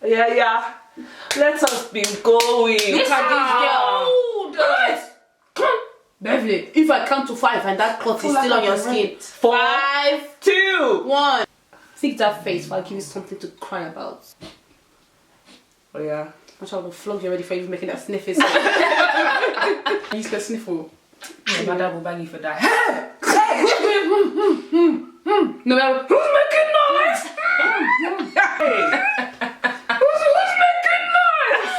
Yeah. Let us be going. Look at this girl. Beverly, if I count to 5 and that cloth is still on your skin. 4, 5, 2, 1. Think that face while I give you something to cry about. Oh yeah. I'm trying to flog you already for even making that sniffing. You used to sniffle. Yeah, my dad will bang you for that. No, who's making noise? Hey. Who's making noise?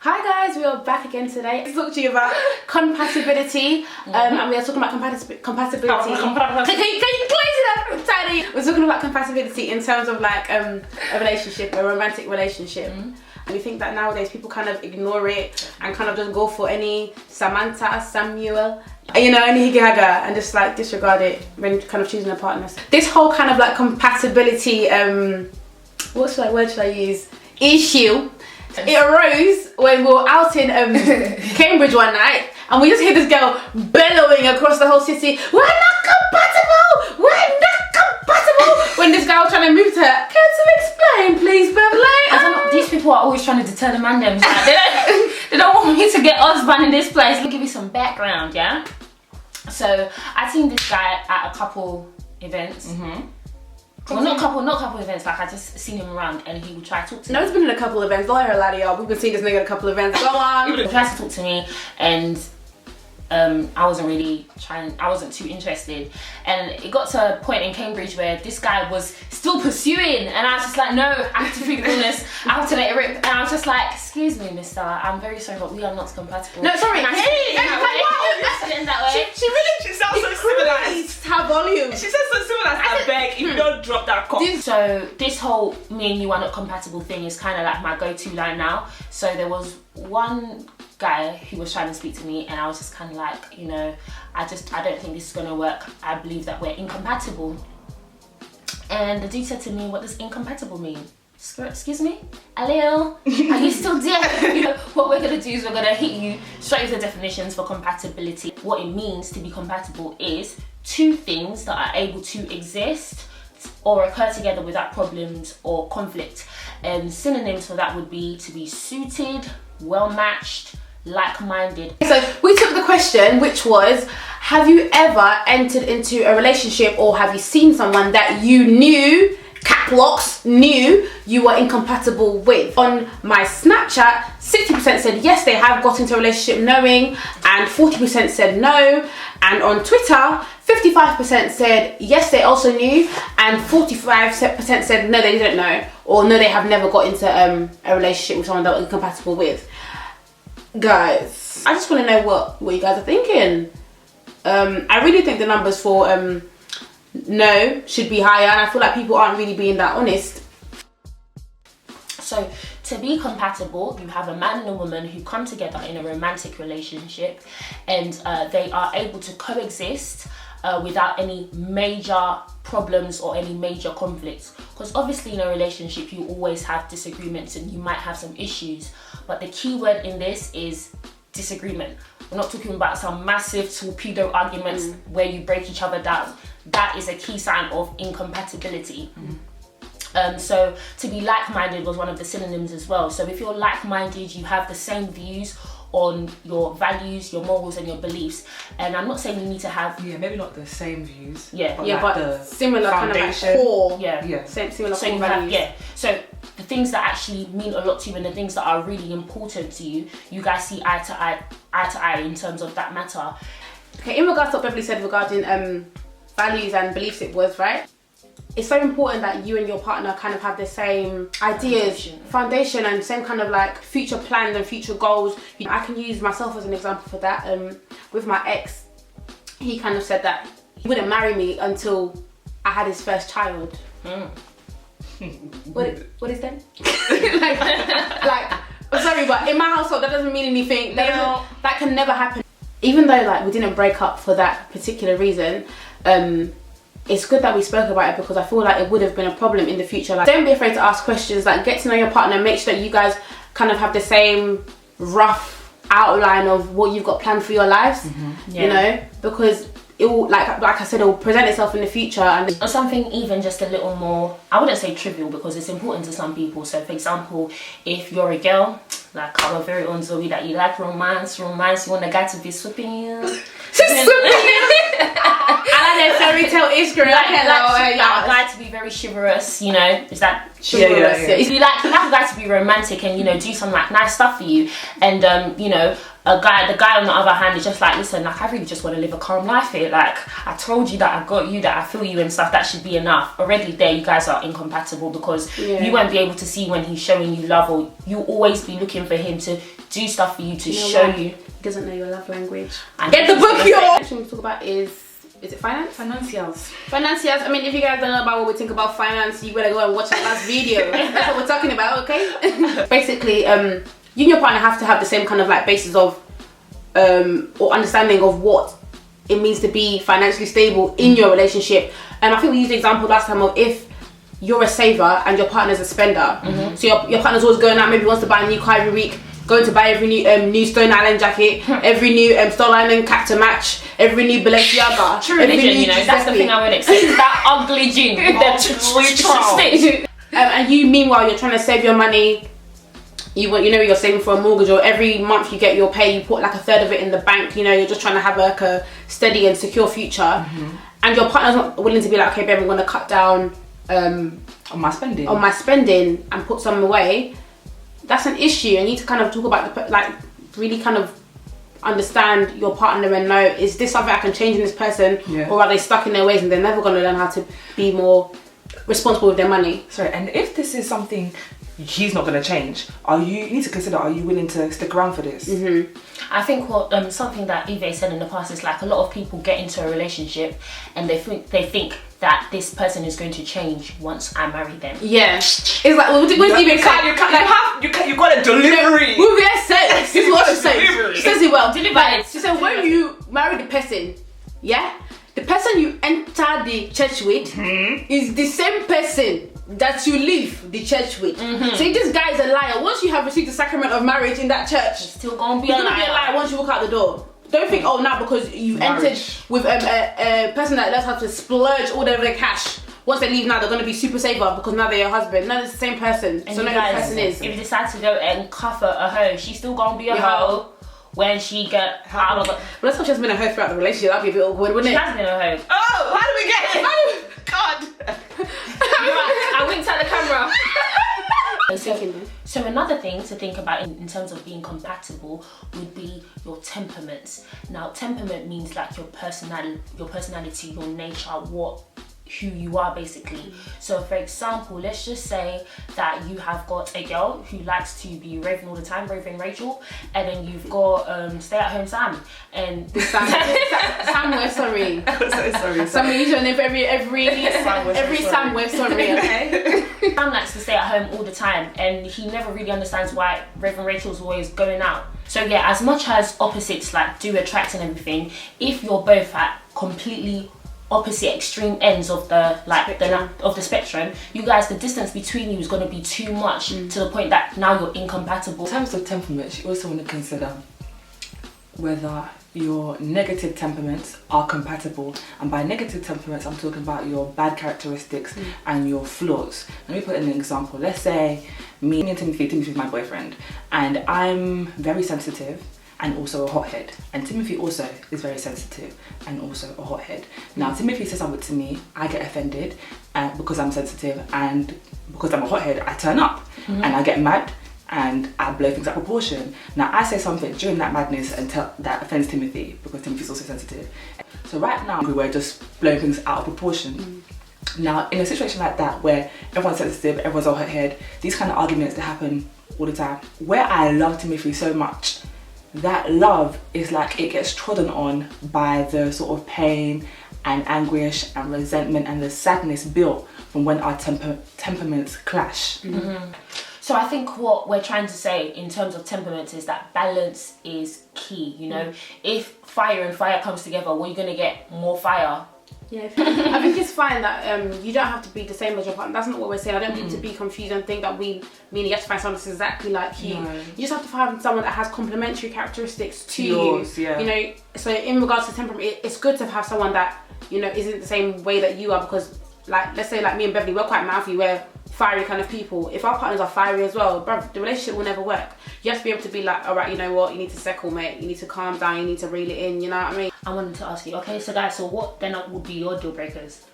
Hi guys, we are back again today to talk to you about compatibility. And we are talking about compatibility. Can you close it up? I'm tired of you. We're talking about compatibility in terms of like a relationship, a romantic relationship. And we think that nowadays people kind of ignore it and kind of just go for any Samantha, Samuel, you know, any gaga, and just like disregard it when kind of choosing a partner. This whole kind of like compatibility, what word should I use? Issue. It arose when we were out in Cambridge one night, and we just hear this girl bellowing across the whole city, "We're not compatible! We're not compatible!" When this guy was trying to move to her. Can you explain, please, Beverly? I don't know, these people are always trying to deter the man them. Like, they don't want me to get husband in this place. Let me give you some background, yeah? So, I've seen this guy at a couple events. Well, not couple events, like I just seen him around and he would try to talk to me. No, he's been in a couple events. Don't hear a lot of y'all. We've been seeing this nigga at a couple events. Go on. He tried to talk to me and I wasn't too interested. And it got to a point in Cambridge where this guy was still pursuing and I was just like, no, I have to free illness, I have to let it rip. And I was just like, excuse me, mister, I'm very sorry, but we are not compatible. No, sorry. She sounds so civilized. Her volume. She says so civilized. I beg, if you don't drop that cup. So this whole me and you are not compatible thing is kind of like my go-to line now. So there was one guy who was trying to speak to me and I was just kind of like, you know, I don't think this is going to work. I believe that we're incompatible. And the dude said to me, what does incompatible mean? Excuse me? Hello? Are you still there? You know, what we're going to do is we're going to hit you straight with the definitions for compatibility. What it means to be compatible is two things that are able to exist or occur together without problems or conflict. And synonyms for that would be to be suited, well-matched, like-minded. So we took the question, which was, have you ever entered into a relationship or have you seen someone that you knew, caplocks, knew you were incompatible with? On my Snapchat, 60% said yes, they have got into a relationship knowing, and 40% said no. And on Twitter, 55% said yes, they also knew, and 45% said no, they didn't know, or no, they have never got into a relationship with someone that were incompatible with. Guys, I just want to know what you guys are thinking. I really think the numbers for no should be higher, and I feel like people aren't really being that honest. So to be compatible, you have a man and a woman who come together in a romantic relationship, and they are able to coexist without any major problems or any major conflicts. Because obviously in a relationship you always have disagreements and you might have some issues, but the key word in this is disagreement. We're not talking about some massive torpedo arguments where you break each other down. That is a key sign of incompatibility. So to be like-minded was one of the synonyms as well. So if you're like-minded, you have the same views on your values, your morals and your beliefs. And I'm not saying you need to have... Yeah, maybe not the same views. Yeah, but the similar foundation. kind of like core. Yeah. Similar so core values. So the things that actually mean a lot to you and the things that are really important to you, you guys see eye to eye in terms of that matter. Okay, in regards to what Beverly said regarding values and beliefs, it was right. It's so important that you and your partner kind of have the same ideas, foundation and same kind of like future plans and future goals. I can use myself as an example for that. With my ex, he kind of said that he wouldn't marry me until I had his first child. What is that? like, I'm sorry, but in my household that doesn't mean anything. That can never happen. Even though like we didn't break up for that particular reason, it's good that we spoke about it because I feel like it would have been a problem in the future. Like, don't be afraid to ask questions, like get to know your partner, make sure that you guys kind of have the same rough outline of what you've got planned for your lives, you know, because it will, like I said, it will present itself in the future. And something even just a little more, I wouldn't say trivial because it's important to some people. So for example, if you're a girl, like our very own Zo-ayy, that you like romance, you want a guy to be sweeping you. I like that fairy tale-ish girl. Like a guy to be very chivalrous, you know, is that chivalrous? Yeah. If you like a guy to be romantic and, you know, do some like nice stuff for you, and you know, the guy on the other hand is just like, listen, like I really just want to live a calm life here. Like I told you that I got you, that I feel you and stuff. That should be enough. Already there, you guys are incompatible because you won't be able to see when he's showing you love, or you'll always be looking for him to do stuff for you to show you. He doesn't know your love language. Get the book, yo. Next thing we talk about is it finance? Financials. Financials. I mean, if you guys don't know about what we think about finance, you better go and watch that last video. That's what we're talking about, okay? Basically, you and your partner have to have the same kind of like basis of or understanding of what it means to be financially stable in your relationship. And I think we used the example last time of if you're a saver and your partner's a spender. So your partner's always going out, maybe wants to buy a new car every week, going to buy every new Stone Island jacket, every new Stone Island cap to match, every new Balenciaga. True religion, you know, that's the thing I won't accept. That ugly jean with the stitch. And you, meanwhile, you're trying to save your money. You're saving for a mortgage, or every month you get your pay, you put like a third of it in the bank. You know, you're just trying to have like a steady and secure future. And your partner's not willing to be like, okay, babe, I'm going to cut down on my spending and put some away. That's an issue. You need to kind of talk about really kind of understand your partner and know, is this something I can change in this person, or are they stuck in their ways and they're never going to learn how to be more responsible with their money? Sorry, and if this is something he's not going to change, you need to consider, are you willing to stick around for this? I think what something that Uvie said in the past is like a lot of people get into a relationship and they think that this person is going to change once I marry them. Yeah, it's like what Uvie said. You got a delivery. Uvie said this is what she says. She says it well. Deliver it. She said when you marry the person, the person you enter the church with is the same person that you leave the church with. So this guy is a liar. Once you have received the sacrament of marriage in that church, it's still gonna be a liar once you walk out the door. Don't think, oh, now because you've entered with a person that knows how to splurge all their cash, once they leave now they're going to be super saver because now they're your husband. No, it's the same person. And so no, the person is. If you decide to go and cuff a hoe, she's still gonna be a hoe when she get out of it. But let's hope she hasn't been a hoe throughout the relationship. That'd be a bit awkward, wouldn't it? She has been a hoe. Oh, how do we get it? God. I winked at the camera. So another thing to think about in terms of being compatible would be your temperaments. Now, temperament means like your personality, your nature, who you are basically. So for example, let's just say that you have got a girl who likes to be raving all the time, raving Rachel, and then you've got stay at home Sam, and Sam, we're sorry. sorry. Sam, we use your name for every Sam, we're sorry, okay? Sam likes to stay at home all the time and he never really understands why Reverend Rachel's always going out. So yeah, as much as opposites like do attract and everything, if you're both at completely opposite extreme ends of the spectrum, you guys, the distance between you is going to be too much to the point that now you're incompatible. In terms of temperament, you also want to consider whether your negative temperaments are compatible. And by negative temperaments, I'm talking about your bad characteristics and your flaws. Let me put in an example. Let's say me and Timothy's my boyfriend, and I'm very sensitive and also a hothead, and Timothy also is very sensitive and also a hothead. Now Timothy says something to me, I get offended because I'm sensitive, and because I'm a hothead I turn up and I get mad and I blow things out of proportion. Now I say something during that madness and that offends Timothy because Timothy's also sensitive. So right now we're just blowing things out of proportion. Now in a situation like that where everyone's sensitive, everyone's a hothead, these kind of arguments that happen all the time, where I love Timothy so much, that love is like it gets trodden on by the sort of pain and anguish and resentment and the sadness built from when our temperaments clash. So I think what we're trying to say in terms of temperaments is that balance is key, you know. If fire and fire comes together, well, you're going to get more fire Yeah, I think it's fine that you don't have to be the same as your partner. That's not what we're saying. I don't need to be confused and think that meaning you have to find someone that's exactly like you. No. You just have to find someone that has complementary characteristics to yours, you. Yeah. You know, so in regards to temperament, it's good to have someone that, you know, isn't the same way that you are, because like, let's say like me and Beverly, we're quite mouthy, we're fiery kind of people. If our partners are fiery as well, bruv, the relationship will never work. You have to be able to be like, all right, you know what, you need to settle, mate. You need to calm down. You need to reel it in. You know what I mean? I wanted to ask you. Okay, so guys, so what then would be your deal breakers?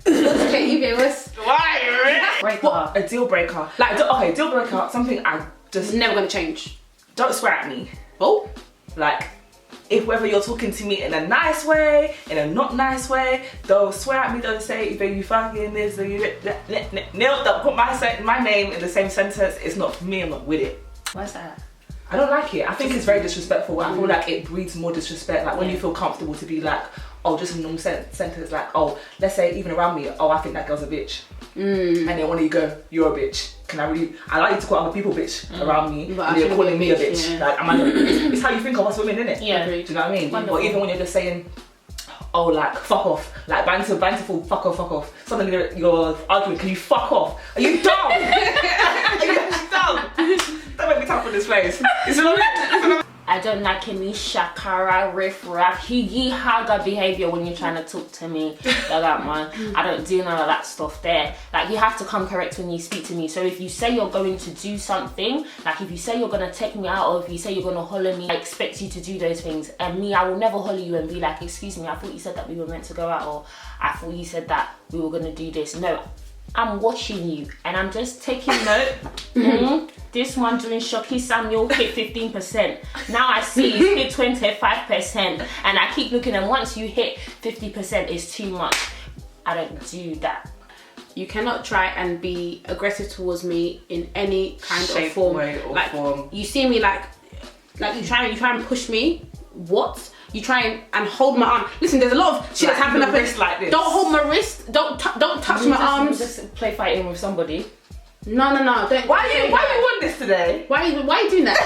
Okay, Uvie, what's what a deal breaker? Like, okay, deal breaker. Something I just never gonna change. Don't swear at me. Oh, like. If whether you're talking to me in a nice way, in a not nice way, don't swear at me, don't say, baby, you fucking this, don't put my name in the same sentence. It's not for me, I'm not with it. Why's that? I don't like it. I think it's very disrespectful. I feel like it breeds more disrespect. Like when you feel comfortable to be like, oh, just a normal sentence, like, oh, let's say even around me, oh, I think that girl's a bitch. And then one of you go, you're a bitch. I like you to call other people bitch around me, but and they're calling me a bitch. Yeah. Like, it's how you think of us women, innit? Yeah. Do you know what I mean? Wonderful. Or even when you're just saying, oh, like, fuck off. Like, banterful, fuck off. Suddenly you're arguing, can you fuck off? Are you dumb? Are you actually dumb? Don't make me talk for this place. I don't like any shakara, riff raff, higgy haga behavior when you're trying to talk to me like that, man. I don't do none of that stuff there. Like, you have to come correct when you speak to me. So if you say you're going to do something, like if you say you're gonna take me out, or if you say you're gonna holler me, I expect you to do those things. And me, I will never holler you and be like, excuse me, I thought you said that we were meant to go out, or I thought you said that we were gonna do this. No, I'm watching you and I'm just taking note. This one doing Shocky Samuel hit 15%. Now I see you hit 25%, and I keep looking, and once you hit 50%, it's too much. I don't do that. You cannot try and be aggressive towards me in any kind shape, of form. Way, or like form. You see me like you try and push me. What? You try and hold my arm. Listen, there's a lot of shit that's happening up wrist like this. Don't hold my wrist. Don't touch my arms. Just play fighting with somebody. No. Don't. Why you want this today? Why are you doing that?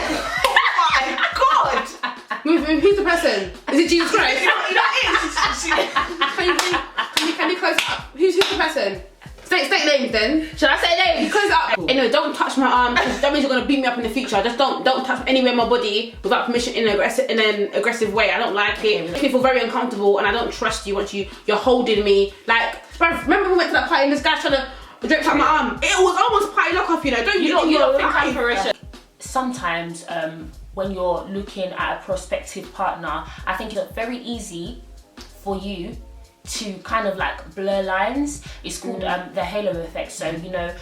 Oh my god! Who's the person? Is it Jesus Christ? You know Can you close up? Who's the person? State names then. Should I say names? Close up. Cool. Anyway, don't touch my arm. That means you're gonna beat me up in the future. Just don't touch anywhere in my body without permission in an aggressive way. I don't like it. Make me feel very uncomfortable, and I don't trust you once you're holding me. Like, remember we went to that party and this guy trying to drip out my arm? It was almost party lock off, you know. You don't think I'm ferocious. Sometimes when you're looking at a prospective partner, I think it's very easy for you to kind of like blur lines. It's called the halo effect. So, you know,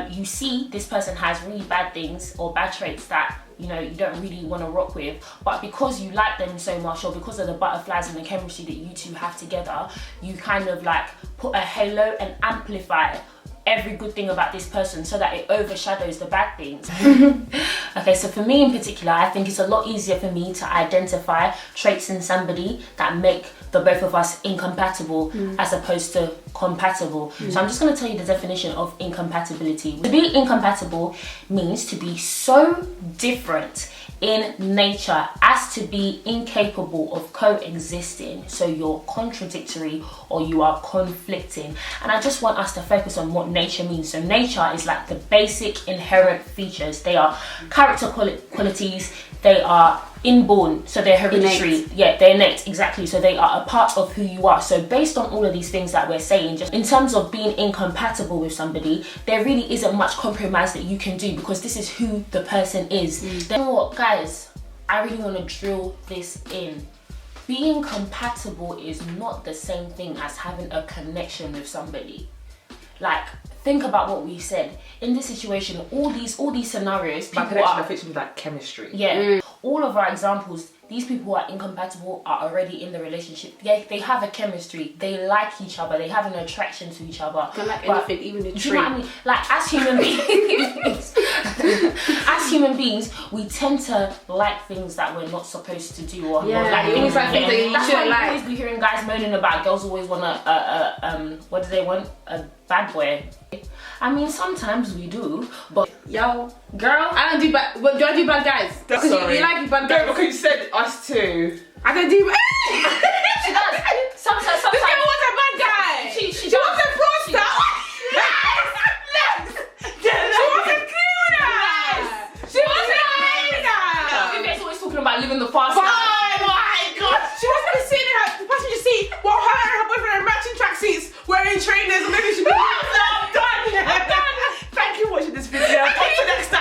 you see this person has really bad things or bad traits that, you know, you don't really want to rock with, but because you like them so much, or because of the butterflies and the chemistry that you two have together, you kind of like put a halo and amplify every good thing about this person so that it overshadows the bad things. Okay, so for me in particular, I think it's a lot easier for me to identify traits in somebody that make the both of us incompatible as opposed to compatible. So I'm just going to tell you the definition of incompatibility. To be incompatible means to be so different in nature as to be incapable of coexisting. So you're contradictory or you are conflicting. And I just want us to focus on what nature means. So nature is like the basic inherent features. They are character qualities, they are inborn, so they're hereditary. Innate. Yeah, they're innate, exactly. So they are a part of who you are. So based on all of these things that we're saying, just in terms of being incompatible with somebody, there really isn't much compromise that you can do, because this is who the person is. Then you know what, guys, I really want to drill this in. Being compatible is not the same thing as having a connection with somebody. Like, think about what we said. In this situation, all these scenarios, my connection affects me like chemistry. Yeah. All of our examples, these people who are incompatible are already in the relationship. Yeah, they have a chemistry. They like each other. They have an attraction to each other. They like anything, even a tree. Do you know what I mean? Like, as human beings, we tend to like things that we're not supposed to do. Or like things that you shouldn't like. Always be hearing guys moaning about girls always want what do they want? A bad boy. I mean, sometimes we do, but yo, girl, I don't do bad. What do I do, bad guys? Because you like bad guys. No, because you said us too. I don't do. she does. Sometimes this girl was a bad guy. tracksuits, wearing trainers, and maybe she be like, I'm done. Thank you for watching this video. Until next time,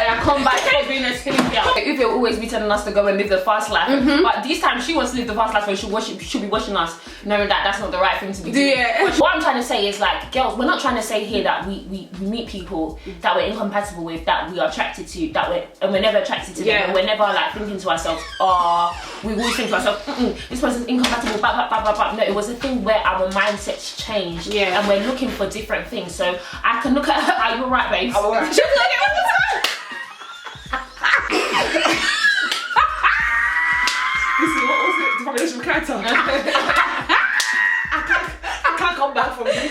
I come back for being a silly girl. If you'll always be telling us to go and live the fast life, but this time she wants to live the fast life, so she'll be watching us, knowing that that's not the right thing to be doing. What I'm trying to say is, like, girls, we're not trying to say here that we meet people that we're incompatible with, that we are attracted to, and we're never attracted to them, and we're never like thinking to ourselves, we always think to ourselves, this person's incompatible, blah, blah, blah, blah, blah. No, it was a thing where our mindsets changed, and we're looking for different things. So I can look at her, are you alright, babes? I'm alright. She's like, what the fuck? This is what was it? The formulation of character. I can't come back from this.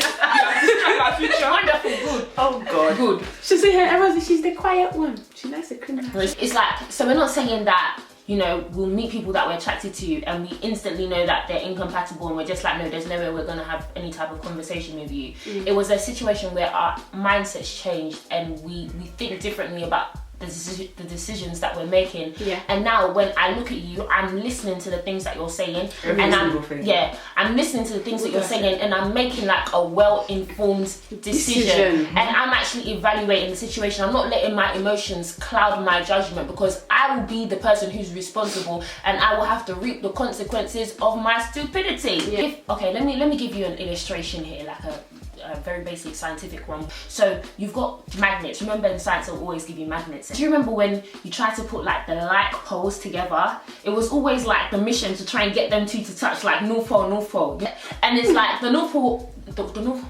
Destroy my future. Wonderful, good. Oh God. Good. She's here, everyone's she's the quiet one. She likes the criminal. It's like, so we're not saying that, you know, we'll meet people that we're attracted to and we instantly know that they're incompatible and we're just like, no, there's no way we're gonna have any type of conversation with you. It was a situation where our mindsets changed and we think differently about the decisions that we're making. And now when I look at you, I'm listening to the things that you're saying, and I'm listening to the things that you're saying, and I'm making like a well-informed decision. And I'm actually evaluating the situation. I'm not letting my emotions cloud my judgment, because I will be the person who's responsible and I will have to reap the consequences of my stupidity. Okay, let me give you an illustration here, like a very basic scientific one. So you've got magnets. Remember, in science they'll always give you magnets. Do you remember when you try to put like the like poles together? It was always like the mission to try and get them two to touch, like North Pole, North Pole. And it's like the North Pole, the North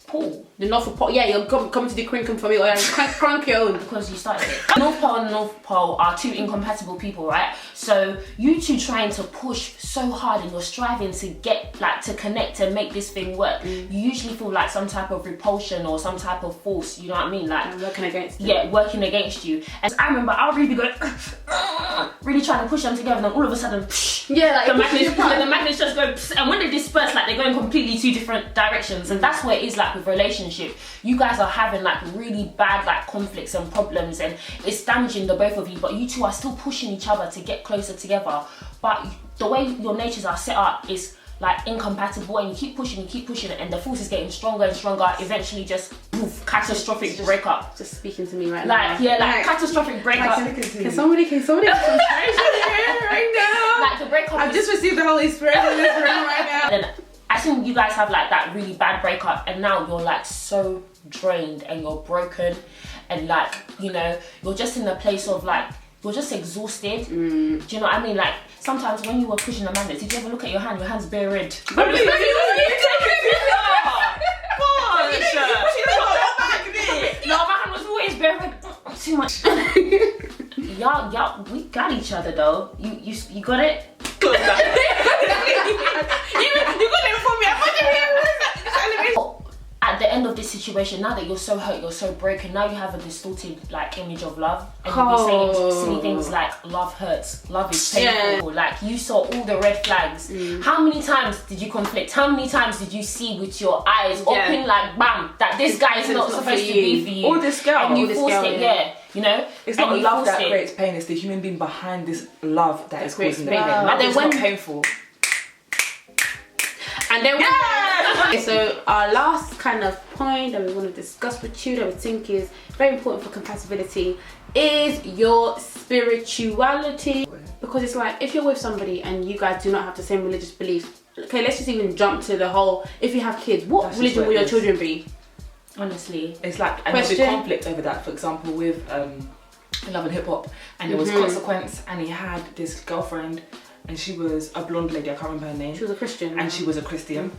Pole. The North Pole, you're coming to the crinkum for me, or crank your own. Because you started it. North Pole and North Pole are two incompatible people, right? So you two trying to push so hard and you're striving to get, like, to connect and make this thing work. You usually feel like some type of repulsion or some type of force, you know what I mean? Like, working against you. Yeah, working against you. And I remember I'll really be going, really trying to push them together, and then all of a sudden, like the magnets just go, and when they disperse, like, they're going completely two different directions. And that's what it is like with relationship. You guys are having like really bad like conflicts and problems, and it's damaging the both of you, but you two are still pushing each other to get closer together. But the way your natures are set up is like incompatible, and you keep pushing it, and the force is getting stronger and stronger. Eventually, just poof, catastrophic breakup. Just speaking to me right now. Like catastrophic breakup. Can somebody right now? Like the breakup. I've just received the Holy Spirit in this room right now. Then I think you guys have like that really bad breakup, and now you're like so drained and you're broken, and like, you know, you're just in a place of like, you're just exhausted. Do you know what I mean? Like, sometimes when you were pushing the magnets, did you ever look at your hand? Your hand's bare red. No, my hand was always bare red. Too much. Y'all, we got each other though. You got it? You got it for me. At the end of this situation, now that you're so hurt, you're so broken, now you have a distorted like image of love, and you'll be saying silly things like love hurts, love is painful. Like, you saw all the red flags. How many times did you conflict? How many times did you see with your eyes open, like bam, that this guy is not supposed to be for you? Or this girl. And you forced it, you know? It's not love that creates pain, it's the human being behind this love that is causing the pain. And then when painful. And then okay, so our last kind of point that we want to discuss with you, that we think is very important for compatibility, is your spirituality. Because it's like, if you're with somebody and you guys do not have the same religious beliefs, okay, let's just even jump to the whole, if you have kids, what religion will your children be? Honestly, it's like, and there'll be conflict over that. For example, with Love and Hip Hop, and there was Consequence, and he had this girlfriend, and she was a blonde lady, I can't remember her name. She was a Christian. And she was a Christian.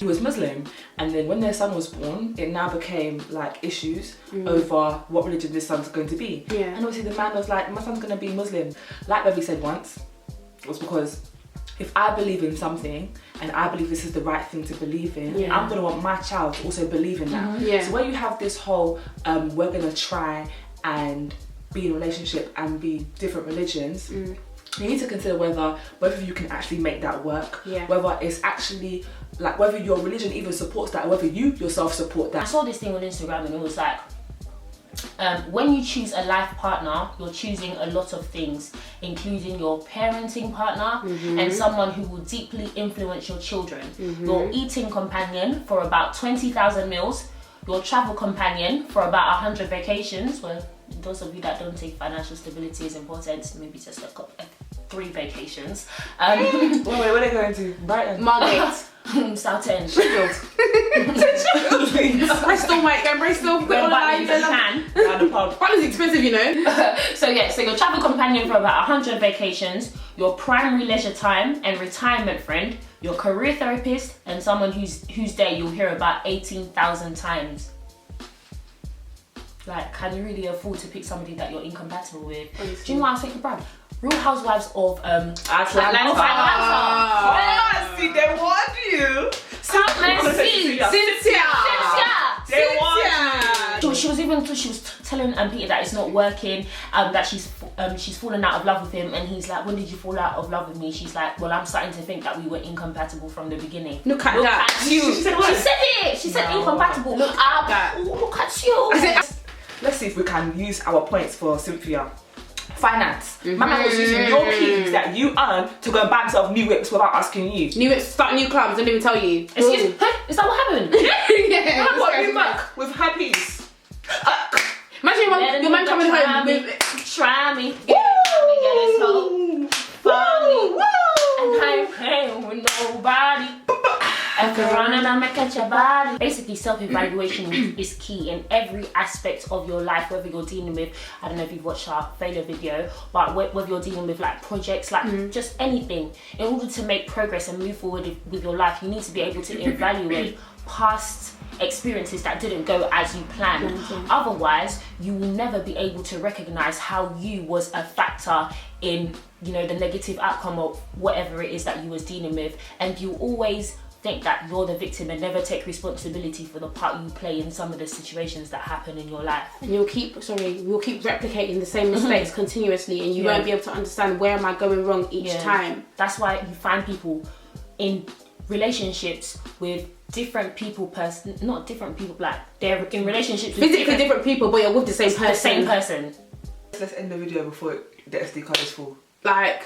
He was Muslim, and then when their son was born, it now became like issues over what religion this son's going to be. And obviously the man was like, my son's going to be Muslim. Like Bevy said once, it was because if I believe in something and I believe this is the right thing to believe in, I'm going to want my child to also believe in that. So when you have this whole, we're going to try and be in a relationship and be different religions, you need to consider whether both of you can actually make that work, whether it's actually, like, whether your religion even supports that, or whether you yourself support that. I saw this thing on Instagram and it was like, when you choose a life partner, you're choosing a lot of things, including your parenting partner and someone who will deeply influence your children, your eating companion for about 20,000 meals, your travel companion for about 100 vacations. Well, those of you that don't think financial stability is important, maybe just a 3 vacations. Wait, where are they going to? Brighton? Margate. South End. Bristol, mate, go Bristol. Put on the line, you can. Brighton's expensive, you know. So your travel companion for about 100 vacations, your primary leisure time and retirement friend, your career therapist, and someone whose day you'll hear about 18,000 times. Like, can you really afford to pick somebody that you're incompatible with? Do you know what I was thinking, Brad? Real Housewives of Atlanta. See, they want you. Cynthia. They want you. She was telling Peter that it's not working, that she's fallen out of love with him, and he's like, when did you fall out of love with me? She's like, well, I'm starting to think that we were incompatible from the beginning. Look at that. She said it. She said incompatible. Look at that. Look at you. Let's see if we can use our points for Cynthia. Finance. My man was using your keys that you earn to go and buy himself new whips without asking you. New whips, start new clubs, don't even tell you. Excuse me? Huh? Is that what happened? Yeah. What you back with her piece? Imagine your man coming home with... Try me. Get it so funny. And I ain't playing with nobody. I can run and I catch your body. Basically, self-evaluation is key in every aspect of your life, whether you're dealing with, I don't know if you've watched our failure video, but whether you're dealing with like projects, like just anything. In order to make progress and move forward with your life, you need to be able to evaluate past experiences that didn't go as you planned. Otherwise, you will never be able to recognize how you was a factor in, you know, the negative outcome of whatever it is that you was dealing with, and you always think that you're the victim and never take responsibility for the part you play in some of the situations that happen in your life. And we'll keep replicating the same mistakes continuously, and you won't be able to understand where am I going wrong each time. That's why you find people in relationships with different people, not different people, like they're in relationships with physically different people, but you're with the same person. The same person. Let's end the video before the SD card is full. Like,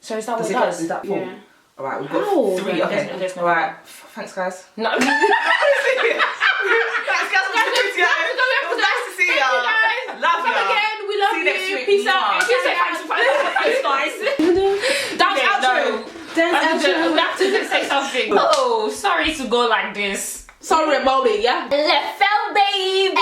so is that what it does? Is that full? Yeah. Alright, we've got 3. Okay. There's no Alright, thanks guys. No. Thanks guys. It was nice to see you. Love you. Again, we love See you next you. week. Peace out. Just say thanks for guys. That's outro. That's outro. To say something. Oh, sorry to go like this. Sorry about it, yeah? Left out, baby.